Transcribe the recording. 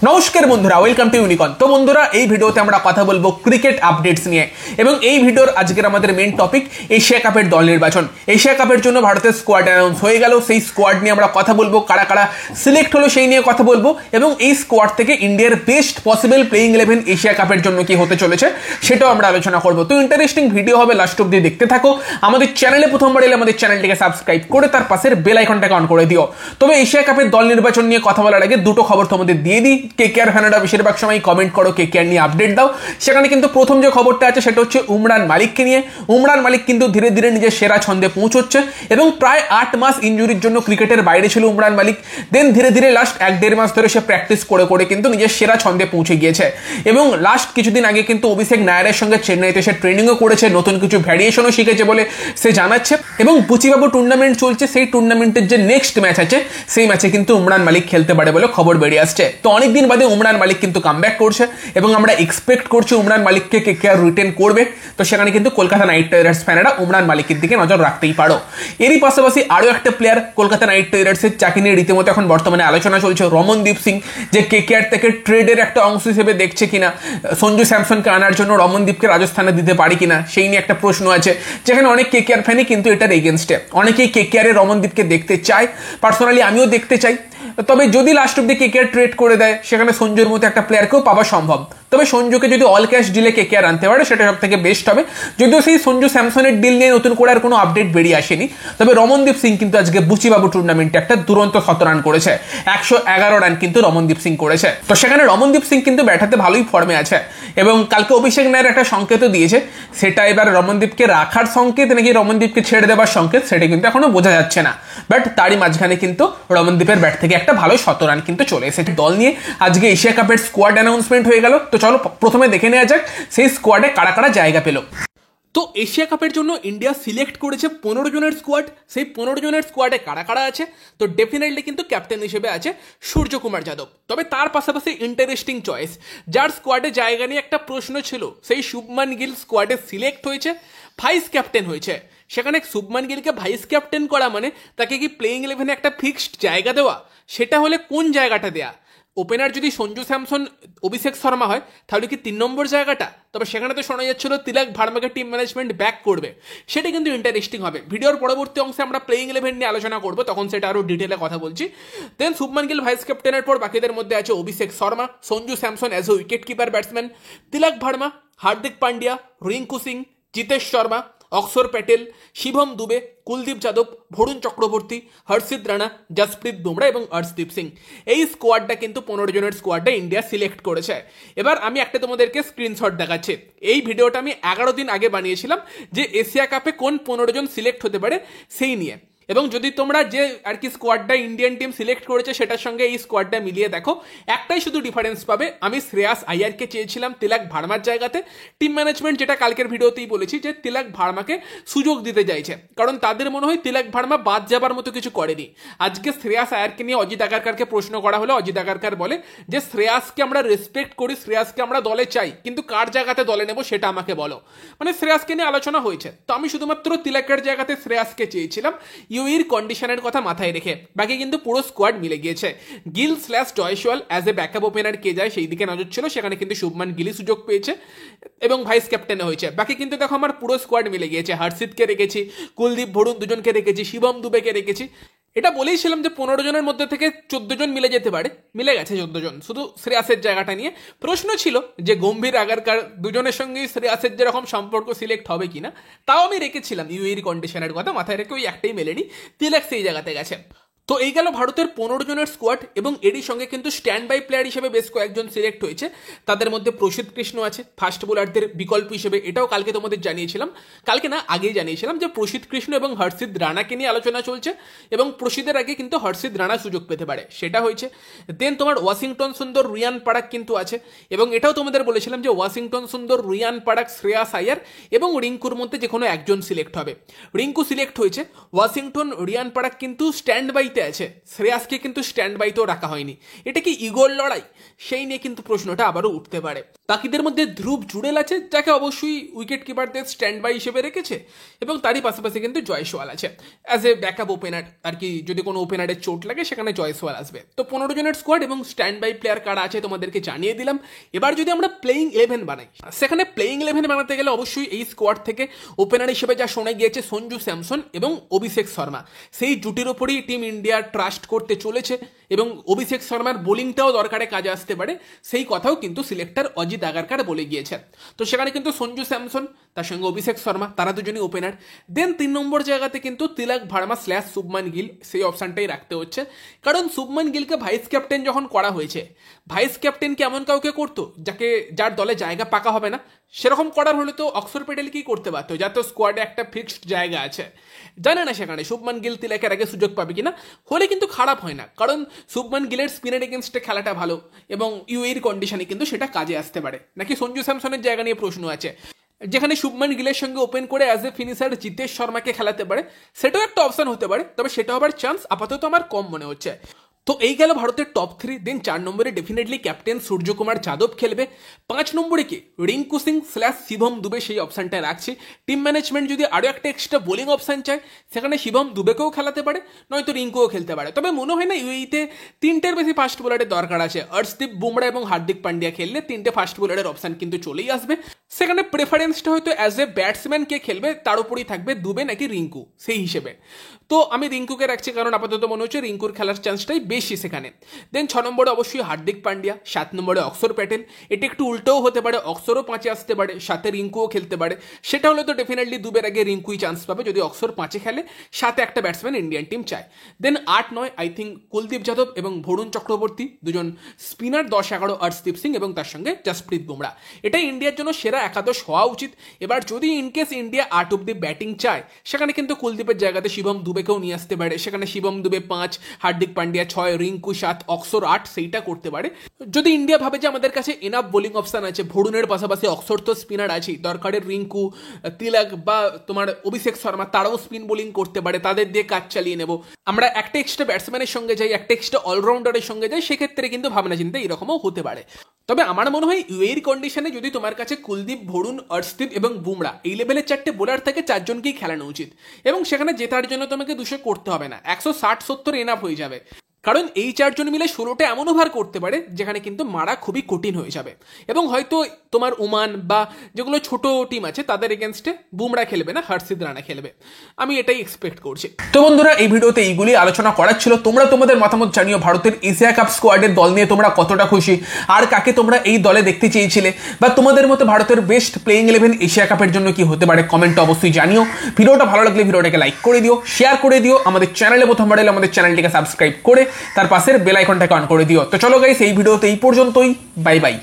নমস্কার বন্ধুরা, welcome to unicorn. তো বন্ধুরা, এই ভিডিওতে আমরা কথা বলবো ক্রিকেট আপডেটস নিয়ে এবং এই ভিডিওর আজকের আমাদের মেন টপিক এশিয়া কাপের দল নির্বাচন। এশিয়া কাপের জন্য ভারতের স্কোয়াড অ্যানাউন্স হয়ে গেল। সেই স্কোয়াড নিয়ে আমরা কথা বলবো, কারা কারা সিলেক্ট হলো সেই নিয়ে কথা বলবো এবং এই স্কোয়াড থেকে ইন্ডিয়ার বেস্ট পসিবল প্লেইং 11 এশিয়া কাপের জন্য কি হতে চলেছে সেটাও আমরা আলোচনা করবো। তো ইন্টারেস্টিং ভিডিও হবে, লাস্ট অব্দি দেখতে থাকো। আমাদের চ্যানেলে প্রথমবার এলে আমাদের চ্যানেলটিকে সাবস্ক্রাইব করে তার পাশের বেল আইকনটাকে অন করে দিও। তবে এশিয়া কাপের দল নির্বাচন নিয়ে কথা বলার আগে দুটো খবর তোমাদের দিয়ে দিই। কেকেআর ফ্যানেরা বেশিরভাগ সময় কমেন্ট করো কেকেআর নিয়ে আপডেট দাও, সেখানে কিন্তু প্রথম যে খবরটা আছে সেটা হচ্ছে উমরান মালিককে নিয়ে। উমরান মালিক কিন্তু ধীরে ধীরে নিজের সেরা ছন্দে পৌঁছচ্ছে এবং প্রায় 8 মাস ইনজুরির জন্য ক্রিকেটের বাইরে ছিল উমরান মালিক। দেন ধীরে ধীরে লাস্ট 1-1.5 মাস ধরে সে প্র্যাকটিস করে করে কিন্তু নিজের সেরা ছন্দে পৌঁছে গিয়েছে এবং লাস্ট কিছুদিন আগে কিন্তু অভিষেক নায়ারের সঙ্গে চেন্নাইতে সে ট্রেনিংও করেছে, নতুন কিছু ভ্যারিয়েশনও শিখেছে বলে সে জানাচ্ছে। এবং বুচিবাবু টুর্নামেন্ট চলছে, সেই টুর্নামেন্টের যে নেক্সট ম্যাচ আছে সেই ম্যাচে কিন্তু উমরান মালিক খেলতে পারে বলে খবর বেরিয়ে আসছে। তো অনেকদিন বাদে উমরান মালিক কিন্তু কামব্যাক করছে এবং আমরা এক্সপেক্ট করছি উমরান মালিককে কেকেআর রিটেন করবে। তো সেখানে কিন্তু কলকাতা নাইট রাইডার্স ফ্যানেরা উমরান মালিকের দিকে নজর রাখতেই পারো। এরই পাশাপাশি আরও একটা প্লেয়ার কলকাতা নাইট রাইডার্সের, যাকে নিয়ে রীতিমতো এখন বর্তমানে আলোচনা চলছে, রমনদীপ সিং, যে কেকেআর থেকে ট্রেডের একটা অংশ হিসেবে দেখছে কিনা, সঞ্জু স্যামসনকে আনার জন্য রমনদীপকে রাজস্থানে দিতে পারি কিনা সেই নিয়ে একটা প্রশ্ন আছে, যেখানে অনেক কেকেআর ফ্যানই কিন্তু এটার এগেনস্টে। অনেকেই কেকেআর রমনদীপকে দেখতে চায়, পার্সোনালি আমিও দেখতে চাই। তবে যদি লাস্ট অব্দি কেকেআর ট্রেড করে দেয় সেখানে সঞ্জুর মতো একটা প্লেয়ারকেও পাওয়া সম্ভব। তবে সঞ্জুকে যদি অল ক্যাশ ডিলে কেকেআর আনতে পারে সেটা সব থেকে বেস্ট হবে। যদিও সেই সঞ্জু স্যামসনের ডিল নিয়ে নতুন করে আর কোনো আপডেট বেরিয়ে আসেনি। তবে রমনদীপ সিং কিন্তু আজকে বুচিবাবু টুর্নামেন্টে একটা দুরন্ত 100 রান করেছে, 111 রান কিন্তু রমনদীপ সিং করেছে। তো সেখানে রমনদীপ সিং কিন্তু ব্যাটাতে ভালোই ফর্মে আছে এবং কালকে অভিষেক নায়ার একটা সংকেতও দিয়েছে। সেটা এবার রমনদীপকে রাখার সংকেত নাকি রমনদীপকে ছেড়ে দেওয়ার সংকেত সেটা কিন্তু এখনো বোঝা যাচ্ছে না। বাট তারই মাঝখানে কিন্তু রমনদীপের ব্যাট থেকে একটা ভালো 100 রান কিন্তু চলে এসেছে। দল নিয়ে আজকে এশিয়া কাপের স্কোয়াড অ্যানাউন্সমেন্ট হয়ে গেল। তো চলো প্রথমে দেখে নেওয়া যাক সেই স্কোয়াডে কারা কারা জায়গা পেল। তো এশিয়া কাপের জন্য ইন্ডিয়া সিলেক্ট করেছে 15 জনের স্কোয়াড। সেই 15 জনের স্কোয়াডে কারা কারা আছে? তো ডেফিনেটলি কিন্তু ক্যাপ্টেন হিসেবে আছে সূর্যকুমার যাদব। তবে তার পাশাপাশি ইন্টারেস্টিং চয়েস, যার স্কোয়াডে জায়গা নিয়ে একটা প্রশ্ন ছিল, সেই শুভমান গিল স্কোয়াডে সিলেক্ট হয়েছে, ভাইস ক্যাপ্টেন হয়েছে। সেখানে শুভমান গিলকে ভাইস ক্যাপ্টেন করা মানে তাকে কি প্লেইং 11-এ একটা ফিক্সড জায়গা দেওয়া? সেটা হলে কোন জায়গাটা দেয়া? ওপেনার যদি সঞ্জু স্যামসন, অভিষেক শর্মা হয় তাহলে কি 3 নম্বর জায়গাটা? তবে সেখানে তো শোনা যাচ্ছিল তিলক ভার্মাকে টিম ম্যানেজমেন্ট ব্যাক করবে। সেটা কিন্তু ইন্টারেস্টিং হবে। ভিডিওর পরবর্তী অংশে আমরা প্লেইং 11 নিয়ে আলোচনা করবো, তখন সেটা আরও ডিটেলে কথা বলছি। দেন শুভমান গিল ভাইস ক্যাপ্টেনের পর বাকিদের মধ্যে আছে Abhishek Sharma, Sanju Samson as a wicket keeper batsman, Tilak Varma, Hardik Pandya, Rinku Singh, Jitesh Sharma, Axar Patel, Shivam Dubey, Kuldeep Yadav, Varun Chakraborty, হর্ষিত রানা, জসপ্রীত বুমরা এবং অর্শদীপ সিং। এই স্কোয়াডটা কিন্তু 15 জনের স্কোয়াডটা ইন্ডিয়া সিলেক্ট করেছে। এবার আমি একটা তোমাদেরকে স্ক্রিনশট দেখাচ্ছি। এই ভিডিওটা আমি 11 দিন আগে বানিয়েছিলাম যে এশিয়া কাপে কোন 15 জন সিলেক্ট হতে পারে সেই নিয়ে। এবং যদি তোমরা যে আর কি স্কোয়াডটা ইন্ডিয়ান টিম সিলেক্ট করেছে সেটার সঙ্গে এই স্কোয়াডটা মিলিয়ে দেখো, একটাই শুধু ডিফারেন্স পাবে। আমি শ্রেয়াস আইয়ারকে চেয়েছিলাম তিলক ভার্মার জায়গাতে। টিম ম্যানেজমেন্ট যেটা কালকের ভিডিওতেই বলেছি যে তিলক ভার্মাকে সুযোগ দিতে চাইছে, কারণ তাদের মনে হয় তিলক ভার্মা বাদ যাবার মতো কিছু করেনি। আজকে শ্রেয়াস আয়ারকে নিয়ে অজিত আগারকারকে প্রশ্ন করা হলো, অজিত আগারকার বলে যে শ্রেয়াসকে আমরা রেসপেক্ট করি, শ্রেয়াসকে আমরা দলে চাই, কিন্তু কার জায়গাতে দলে নেব সেটা আমাকে বলো। মানে শ্রেয়াসকে নিয়ে আলোচনা হয়েছে। তো আমি শুধুমাত্র তিলকের জায়গাতে শ্রেয়াসকে চেয়েছিলাম ইউইর কন্ডিশনের কথা মাথায় রেখে। বাকি কিন্তু পুরো স্কোয়াড মিলে গিয়েছে। Gill slash Jaiswal as a backup opener কে যায় সেই দিকে নজর ছিল, সেখানে কিন্তু শুভমান গিলই সুযোগ পেয়েছে এবং ভাইস ক্যাপ্টেনে হয়েছে। বাকি কিন্তু দেখো আমার পুরো স্কোয়াড মিলে গিয়েছে। হর্ষিতকে রেখেছি, কুলদীপ, বরুণ দুজনকে রেখেছি, শিবম দুবেকে রেখেছি। এটা বলেইছিলাম যে 15 জনের মধ্যে থেকে 14 জন মিলে যেতে পারে, মিলে গেছে 14 জন। শুধু শ্রেয়াসের জায়গাটা নিয়ে প্রশ্ন ছিল যে গম্ভীর আগারকার দুজনের সঙ্গেই শ্রেয়াসের যেরকম সম্পর্ক সিলেক্ট হবে কিনা, তাও আমি রেখেছিলাম ইউএর কন্ডিশনের কথা মাথায় রেখে। ওই একটাই মেলেনি, তিলক সেই জায়গাতে গেছে। তো এই গেল ভারতের 15 জনের স্কোয়াড এবং এরই সঙ্গে কিন্তু স্ট্যান্ড বাই প্লেয়ার হিসেবে বেশ কয়েকজন সিলেক্ট হয়েছে। তাদের মধ্যে প্রসিদ্ধ কৃষ্ণ আছে ফাস্ট বোলারদের বিকল্প হিসেবে। এটাও কালকে তোমাদের জানিয়েছিলাম, কালকে না আগেই জানিয়েছিলাম যে প্রসিদ্ধ কৃষ্ণ এবং হর্ষিত রানাকে নিয়ে আলোচনা চলছে এবং প্রসিদ্ধের আগে কিন্তু হর্ষিত রানা সুযোগ পেতে পারে, সেটা হয়েছে। দেন তোমার ওয়াশিংটন সুন্দর, রিয়ান পারাক কিন্তু আছে এবং এটাও তোমাদের বলেছিলাম যে ওয়াশিংটন সুন্দর, রিয়ান পারাক, শ্রেয়াস আয়ার এবং রিঙ্কুর মধ্যে যে কোনো একজন সিলেক্ট হবে। রিঙ্কু সিলেক্ট হয়েছে। ওয়াশিংটন, রিয়ান পারাক কিন্তু স্ট্যান্ড বাই আছে, শ্রেয়াসকে কিন্তু স্ট্যান্ড বাইতেও রাখা হয়নি। এটা কি ইগোর লড়াই? সেই নিয়ে কিন্তু প্রশ্নটা আবারও উঠতে পারে। বাকিদের মধ্যে ধ্রুব জুড়েল আছে, যাকে অবশ্যই উইকেট কিপারদের স্ট্যান্ড বাই হিসেবে রেখেছে, এবং তারই পাশাপাশি কিন্তু জয়সওয়াল আছে অ্যাজ এ ব্যাকআপ ওপেনার আর কি, যদি কোনো ওপেনারের চোট লাগে সেখানে জয়সওয়াল আসবে। তো 15 জনের স্কোয়াড এবং স্ট্যান্ড বাই প্লেয়ার কারা আছে তোমাদেরকে জানিয়ে দিলাম। এবার যদি আমরা প্লেইং 11 বানাই, সেখানে প্লেইং 11 বানাতে গেলে অবশ্যই এই স্কোয়াড থেকে ওপেনার হিসেবে যা শোনা গিয়েছে সঞ্জু স্যামসন এবং অভিষেক শর্মা, সেই জুটির ওপরই টিম ইন্ডিয়া ট্রাস্ট করতে চলেছে, এবং অভিষেক শর্মার বোলিংটাও দরকারে কাজে আসতে পারে সেই কথাও কিন্তু সিলেক্টর অজিত আগারকার বলে গিয়েছেন। তো সেখানে কিন্তু সঞ্জু স্যামসন তার সঙ্গে অভিষেক শর্মা তারা দুজনই ওপেনার। দেন 3 নম্বর জায়গাতে কিন্তু তিলক ভার্মা / শুভমান গিল, সেই অপশানটাই রাখতে হচ্ছে, কারণ শুভমান গিলকে ভাইস ক্যাপ্টেন যখন করা হয়েছে, ভাইস ক্যাপ্টেনকে এমন কাউকে করতো যার দলে জায়গা পাকা হবে না, সেরকম করার হলে তো অক্সর প্যাটেল কি করতে পারতো, যার তো স্কোয়াডে একটা ফিক্সড জায়গা আছে। জানে না সেখানে শুভমান গিল তিলকের আগে সুযোগ পাবে কিনা, হলে কিন্তু খারাপ হয় না, কারণ শুভমান গিলের স্পিনের এগেনস্টে খেলাটা ভালো এবং ইউএর কন্ডিশনে কিন্তু সেটা কাজে আসতে পারে। নাকি সঞ্জু স্যামসনের জায়গা নিয়ে প্রশ্ন আছে, যেখানে শুভমান গিলের সঙ্গে ওপেন করে অ্যাজ এ ফিনিশার জিতেশ শর্মাকে খেলাতে পারে, সেটাও একটা অপশন হতে পারে, তবে সেটা হবার চান্স আপাতত আমার কম মনে হচ্ছে। তো এই গেল ভারতের টপ 3। দেন 4 নম্বরে ডেফিনেটলি ক্যাপ্টেন সূর্যকুমার যাদব খেলবে। 5 নম্বরে কি রিঙ্কু সিং / শিবম দুবে, সেই অপশানটা রাখছে। টিম ম্যানেজমেন্ট যদি আরও একটা এক্সট্রা বোলিং অপশান চায়, সেখানে শিবম দুবেকেও খেলাতে পারে, নয়তো রিঙ্কুও খেলতে পারে। তবে মনে হয় না ইউএইতে 3টের বেশি ফাস্ট বোলারের দরকার আছে। অর্শদীপ বুমরা এবং হার্দিক পান্ডিয়া খেললে 3টে ফাস্ট বোলারের অপশান কিন্তু চলেই আসবে। সেখানে প্রেফারেন্সটা হয়তো অ্যাজ এ ব্যাটসম্যান কে খেলবে তার উপরই থাকবে, দুবে নাকি রিঙ্কু সেই হিসেবে। তো আমি রিঙ্কুকে রাখছি, কারণ আপাতত মনে হচ্ছে রিঙ্কুর খেলার চান্সটাই বেশি সেখানে। দেন 6 নম্বরে অবশ্যই হার্দিক পান্ডিয়া, 7 নম্বরে অক্সর প্যাটেল। এটা একটু উল্টোও হতে পারে, অক্সরও 5-এ আসতে পারে, সাথে রিঙ্কুও খেলতে পারে। সেটা হলে তো ডেফিনেটলি দুবের আগে রিঙ্কুই চান্স পাবে যদি অক্সর 5-এ খেলে, সাথে একটা ব্যাটসম্যান ইন্ডিয়ান টিম চায়। দেন 8-9 আই থিঙ্ক কুলদীপ যাদব এবং বরুণ চক্রবর্তী, দুজন স্পিনার। 10-11 অর্শদীপ সিং এবং তার সঙ্গে জসপ্রীত বুমরা। এটাই ইন্ডিয়ার জন্য সেরা একাদশ হওয়া উচিত। এবার যদি ইনকেস ইন্ডিয়া 8 অব্দি ব্যাটিং চায়, সেখানে কিন্তু কুলদীপের জায়গাতে শিবম দুবেকেও নিয়ে আসতে পারে। সেখানে শিবম দুবে 5, হার্দিক পান্ডিয়া 6, রিঙ্কু 7, অক্সর 8, সেইটা করতে পারে। যদি ইন্ডিয়া ভাবে যে আমাদের কাছে এনাফ বোলিং অপশন আছে, ভরুণের পাশাপাশি অক্সর তো স্পিনার আছে, দরকারের রিঙ্কু, তিলক বা তোমার অভিষেক শর্মা তারাও স্পিন বোলিং করতে পারে, তাদের দিয়ে কাজ চালিয়ে নেব, আমরা একটা এক্সট্রা ব্যাটসম্যানের সঙ্গে যাই, একটা এক্সট্রা অলরাউন্ডারের সঙ্গে যাই, সেক্ষেত্রে কিন্তু ভাবনা চিন্তা এরকমও হতে পারে। তবে আমার মনে হয় ইউএর কন্ডিশনে যদি তোমার কাছে কুলদীপ, বরুণ, অর্শদীপ এবং বুমরা এই লেভেলের 4টে বোলার থেকে 4জনকেই খেলানো উচিত, এবং সেখানে জেতার জন্য তোমাকে 200 করতে হবে না, 160-70 এনাফ হয়ে যাবে। কারণ এই 4জন মিলে 16টা এমন ওভার করতে পারে যেখানে কিন্তু মারা খুবই কঠিন হয়ে যাবে, এবং হয়তো তোমার ওমান বা যেগুলো ছোট টিম আছে তাদের এগেনস্টে বুমরা খেলবে না, হর্ষিত রানা খেলবে, আমি এটাই এক্সপেক্ট করছি। তো বন্ধুরা, এই ভিডিওতে এইগুলি আলোচনা করার ছিল। তোমরা তোমাদের মতামত জানিও, ভারতের এশিয়া কাপ স্কোয়াডের দল নিয়ে তোমরা কতটা খুশি, আর কাকে তোমরা এই দলে দেখতে চেয়েছিলে, বা তোমাদের মতো ভারতের বেস্ট প্লেইং 11 এশিয়া কাপের জন্য কি হতে পারে, কমেন্টে অবশ্যই জানিও। ভিডিওটা ভালো লাগলে ভিডিওটাকে লাইক করে দিও, শেয়ার করে দিও, আমাদের চ্যানেলে প্রথমবার এলে আমাদের চ্যানেলটিকে সাবস্ক্রাইব করে তার পাশের বেল আইকনটাকে অন করে দিও। তো চলো গাইস, এই ভিডিওতে এই পর্যন্তই, বাই বাই।